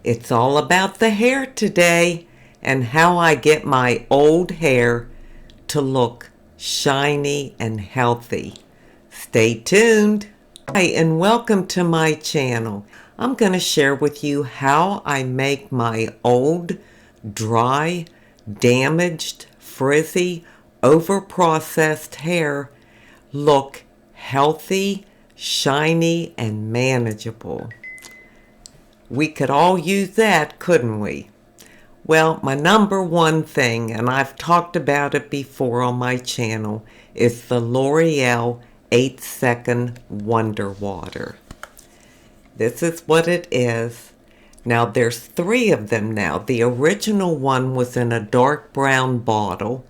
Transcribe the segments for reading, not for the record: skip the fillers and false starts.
It's all about the hair today and how I get my old hair to look shiny and healthy. Stay tuned. Hi, and welcome to my channel. I'm going to share with you how I make my old, dry, damaged, frizzy, over-processed hair look healthy, shiny, and manageable. We could all use that, couldn't we? Well, my number one thing, and I've talked about it before on my channel, is the L'Oreal 8-Second Wonder Water. This is what it is. Now, there's 3 of them now. The original one was in a dark brown bottle.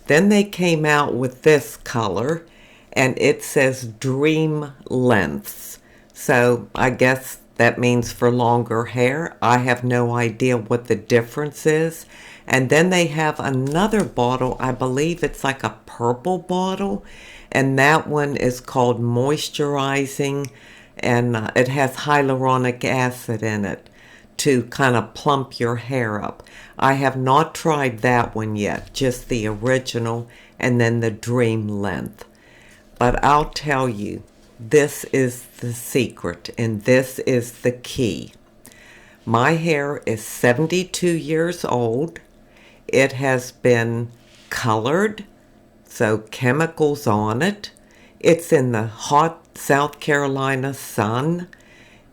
Then they came out with this color, and it says Dream Lengths. So I guess that means for longer hair. I have no idea what the difference is. And then they have another bottle. I believe it's like a purple bottle. And that one is called Moisturizing. And it has hyaluronic acid in it to kind of plump your hair up. I have not tried that one yet. Just the original and then the Dream Length. But I'll tell you, this is the secret, and this is the key. My hair is 72 years old. It has been colored, so chemicals on it. It's in the hot South Carolina sun.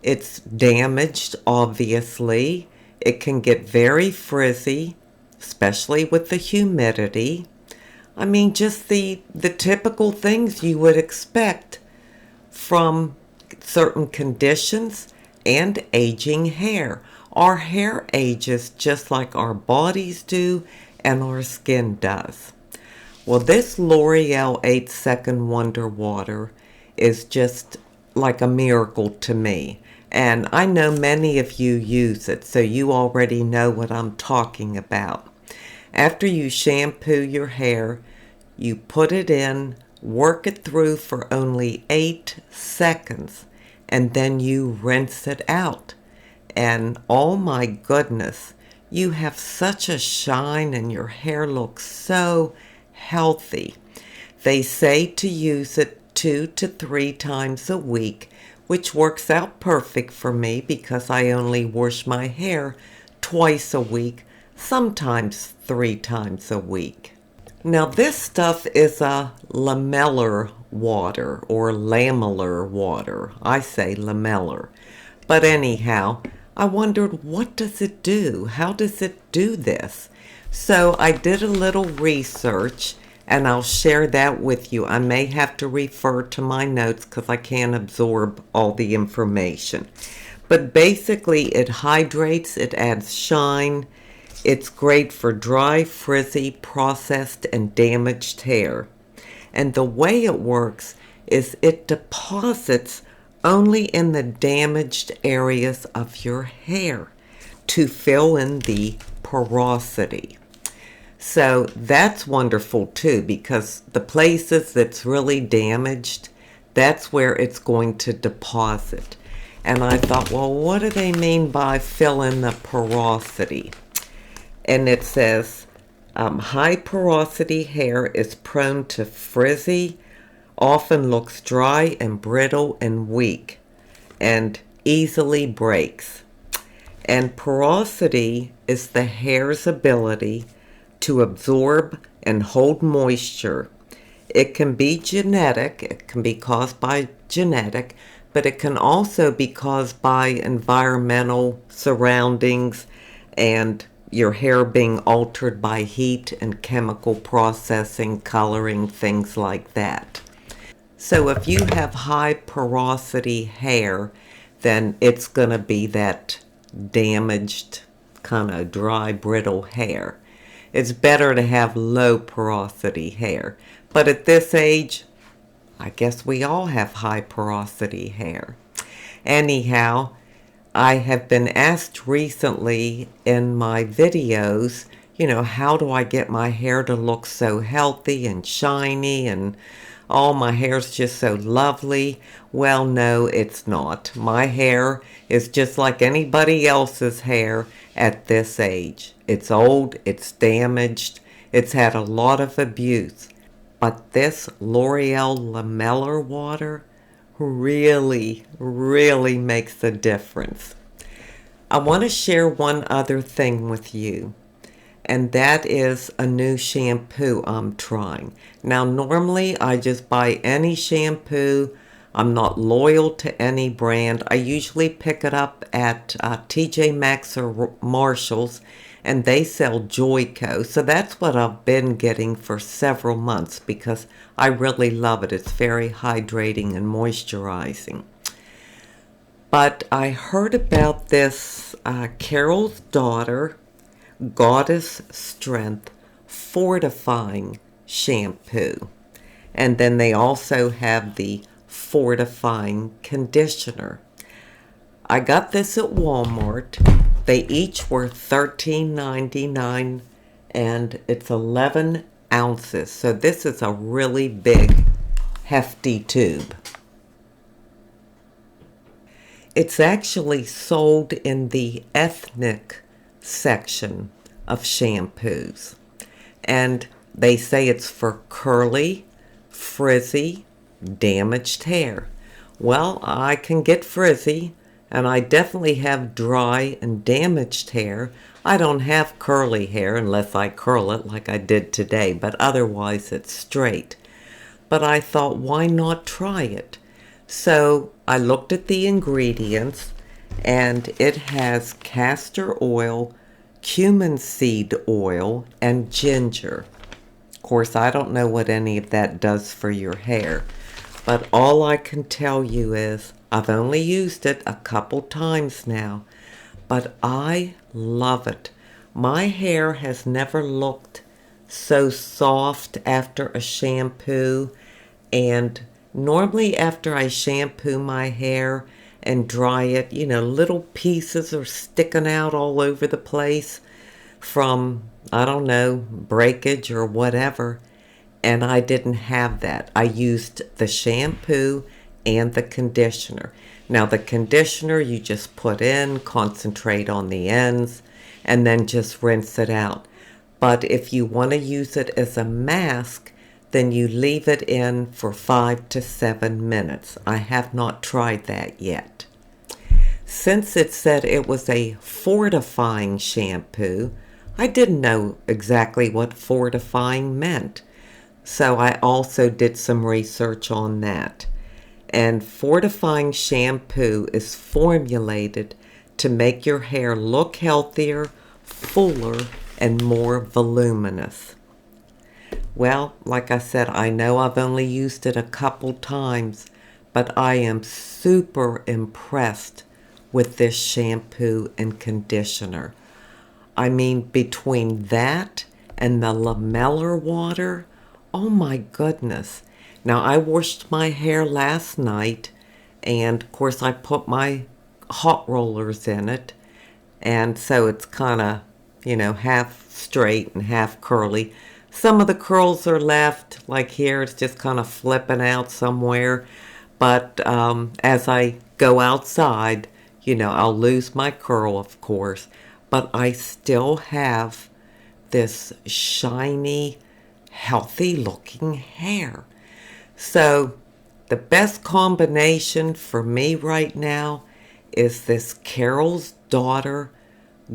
It's damaged, obviously. It can get very frizzy, especially with the humidity. I mean, just the typical things you would expect from certain conditions and aging hair. Our hair ages just like our bodies do and our skin does. Well, this L'Oreal 8-Second Wonder Water is just like a miracle to me. And I know many of you use it, so you already know what I'm talking about. After you shampoo your hair, you put it in, work it through for only 8 seconds, and then you rinse it out. And oh my goodness, you have such a shine and your hair looks so healthy. They say to use it 2 to 3 times a week, which works out perfect for me because I only wash my hair twice a week, sometimes 3 times a week. Now this stuff is a lamellar water or lamellar water. I say lamellar. But anyhow, I wondered, what does it do? How does it do this? So I did a little research and I'll share that with you. I may have to refer to my notes because I can't absorb all the information. But basically it hydrates, it adds shine. It's great for dry, frizzy, processed, and damaged hair. And the way it works is it deposits only in the damaged areas of your hair to fill in the porosity. So that's wonderful too, because the places that's really damaged, that's where it's going to deposit. And I thought, well, what do they mean by fill in the porosity? And it says, high porosity hair is prone to frizzy, often looks dry and brittle and weak, and easily breaks. And porosity is the hair's ability to absorb and hold moisture. It can be genetic, it can be caused by genetic, but it can also be caused by environmental surroundings and your hair being altered by heat and chemical processing, coloring, things like that. So if you have high porosity hair, then it's going to be that damaged, kind of dry, brittle hair. It's better to have low porosity hair. But at this age, I guess we all have high porosity hair. Anyhow, I have been asked recently in my videos, how do I get my hair to look so healthy and shiny and Oh, my hair's just so lovely. Well, no, it's not. My hair is just like anybody else's hair at this age. It's old, it's damaged, it's had a lot of abuse. But this L'Oreal Lamellar water really, really makes a difference. I want to share one other thing with you, and that is a new shampoo I'm trying. Now, normally I just buy any shampoo. I'm not loyal to any brand. I usually pick it up at TJ Maxx or Marshall's, and they sell Joico. So that's what I've been getting for several months because I really love it. It's very hydrating and moisturizing. But I heard about this Carol's Daughter Goddess Strength Fortifying Shampoo. And then they also have the Fortifying Conditioner. I got this at Walmart. They each were $13.99 and it's 11 ounces. So this is a really big, hefty tube. It's actually sold in the ethnic section of shampoos. And they say it's for curly, frizzy, damaged hair. Well, I can get frizzy, and I definitely have dry and damaged hair. I don't have curly hair unless I curl it like I did today, but otherwise it's straight. But I thought, why not try it? So I looked at the ingredients, and it has castor oil, cumin seed oil, and ginger. Of course, I don't know what any of that does for your hair, but all I can tell you is I've only used it a couple times now, but I love it. My hair has never looked so soft after a shampoo, and normally after I shampoo my hair and dry it, little pieces are sticking out all over the place from, I don't know, breakage or whatever. And I didn't have that. I used the shampoo and the conditioner. Now the conditioner you just put in, concentrate on the ends, and then just rinse it out. But if you want to use it as a mask, then you leave it in for 5 to 7 minutes. I have not tried that yet. Since it said it was a fortifying shampoo, I didn't know exactly what fortifying meant. So I also did some research on that. And fortifying shampoo is formulated to make your hair look healthier, fuller, and more voluminous. Well, like I said, I know I've only used it a couple times, but I am super impressed with this shampoo and conditioner. I mean, between that and the lamellar water, oh my goodness. Now, I washed my hair last night, and of course I put my hot rollers in it, and so it's kind of, half straight and half curly. Some of the curls are left, like here, it's just kind of flipping out somewhere. But as I go outside, I'll lose my curl, of course. But I still have this shiny, healthy-looking hair. So the best combination for me right now is this Carol's Daughter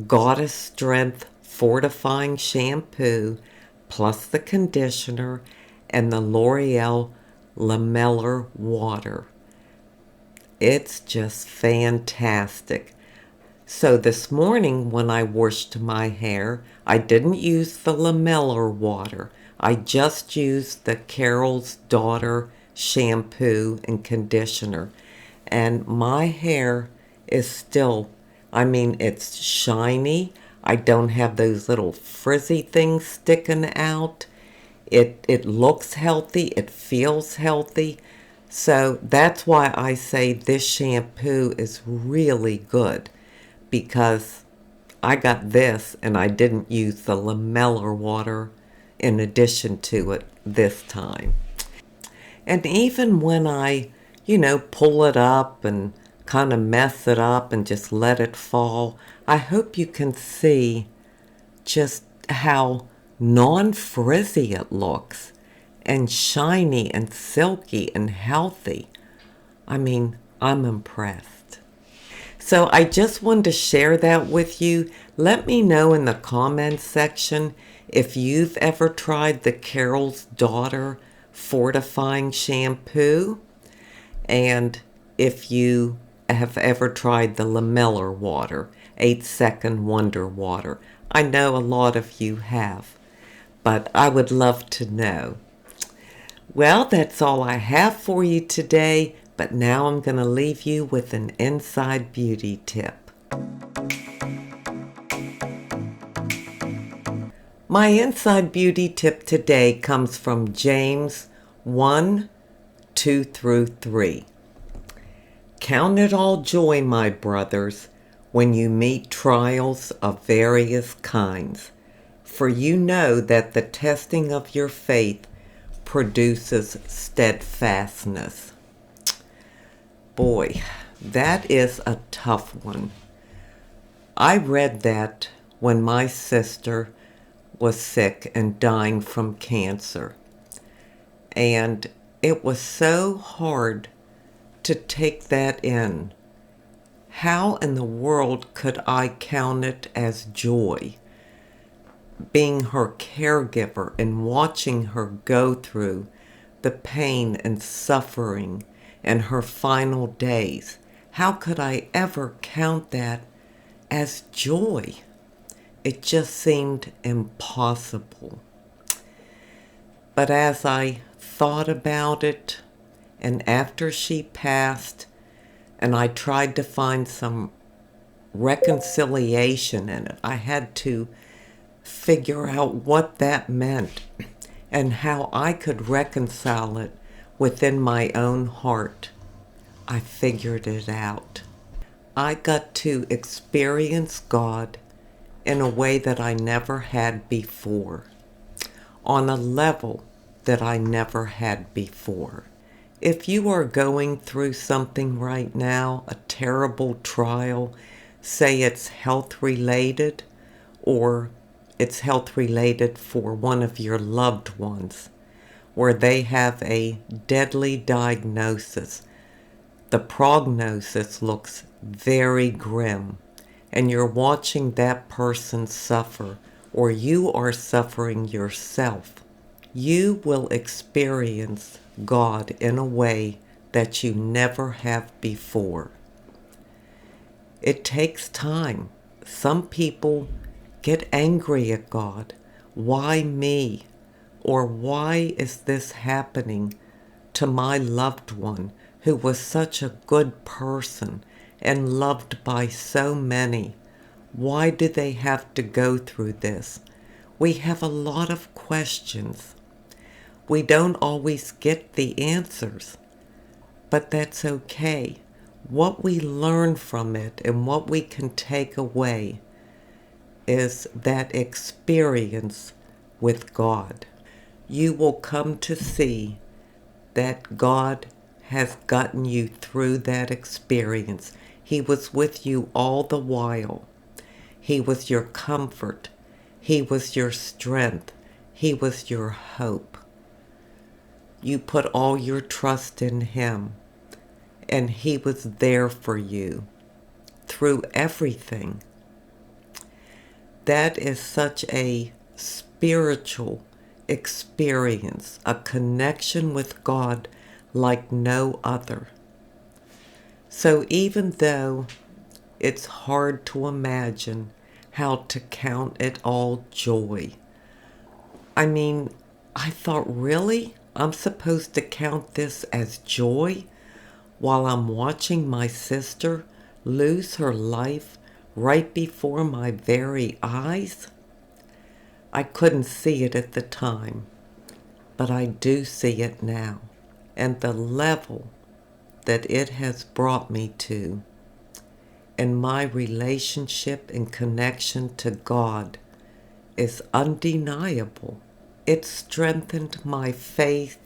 Goddess Strength Fortifying Shampoo, plus the conditioner and the L'Oreal Lamellar water. It's just fantastic. So this morning when I washed my hair, I didn't use the lamellar water. I just used the Carol's Daughter shampoo and conditioner. And my hair is still, it's shiny. I don't have those little frizzy things sticking out. It looks healthy. It feels healthy. So that's why I say this shampoo is really good, because I got this and I didn't use the lamellar water in addition to it this time. And even when I, pull it up and kind of mess it up and just let it fall, I hope you can see just how non-frizzy it looks and shiny and silky and healthy. I mean, I'm impressed. So I just wanted to share that with you. Let me know in the comments section if you've ever tried the Carol's Daughter fortifying shampoo, and if you have ever tried the LAMELLAR water, 8-second wonder water. I know a lot of you have, but I would love to know. Well, that's all I have for you today, but now I'm going to leave you with an inside beauty tip. My inside beauty tip today comes from James 1:2-3. Count it all joy, my brothers, when you meet trials of various kinds, for you know that the testing of your faith produces steadfastness. Boy, that is a tough one. I read that when my sister was sick and dying from cancer, and it was so hard to take that in. How in the world could I count it as joy? Being her caregiver and watching her go through the pain and suffering and her final days. How could I ever count that as joy? It just seemed impossible. But as I thought about it, and after she passed, and I tried to find some reconciliation in it, I had to figure out what that meant and how I could reconcile it within my own heart. I figured it out. I got to experience God in a way that I never had before, on a level that I never had before. If you are going through something right now, a terrible trial, say it's health related, or it's health related for one of your loved ones, where they have a deadly diagnosis, the prognosis looks very grim, and you're watching that person suffer, or you are suffering yourself, you will experience God in a way that you never have before. It takes time. Some people get angry at God. Why me? Or why is this happening to my loved one who was such a good person and loved by so many? Why do they have to go through this? We have a lot of questions. We don't always get the answers, but that's okay. What we learn from it and what we can take away is that experience with God. You will come to see that God has gotten you through that experience. He was with you all the while. He was your comfort. He was your strength. He was your hope. You put all your trust in Him, and He was there for you through everything. That is such a spiritual experience, a connection with God like no other. So even though it's hard to imagine how to count it all joy, I mean, I thought, really? I'm supposed to count this as joy while I'm watching my sister lose her life right before my very eyes? I couldn't see it at the time, but I do see it now, and the level that it has brought me to, and my relationship and connection to God is undeniable. It strengthened my faith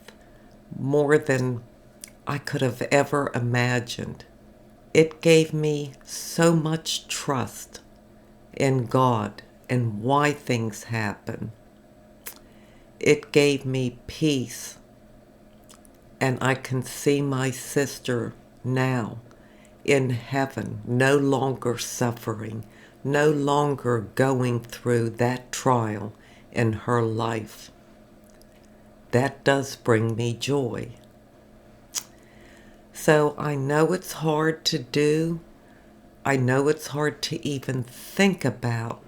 more than I could have ever imagined. It gave me so much trust in God and why things happen. It gave me peace, and I can see my sister now in heaven, no longer suffering, no longer going through that trial in her life. That does bring me joy. So I know it's hard to do. I know it's hard to even think about.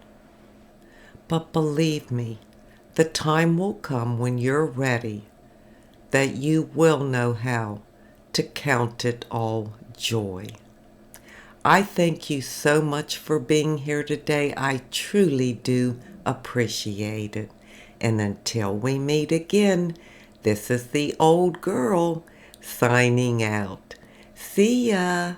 But believe me, the time will come when you're ready that you will know how to count it all joy. I thank you so much for being here today. I truly do appreciate it. And until we meet again, this is the old girl signing out. See ya.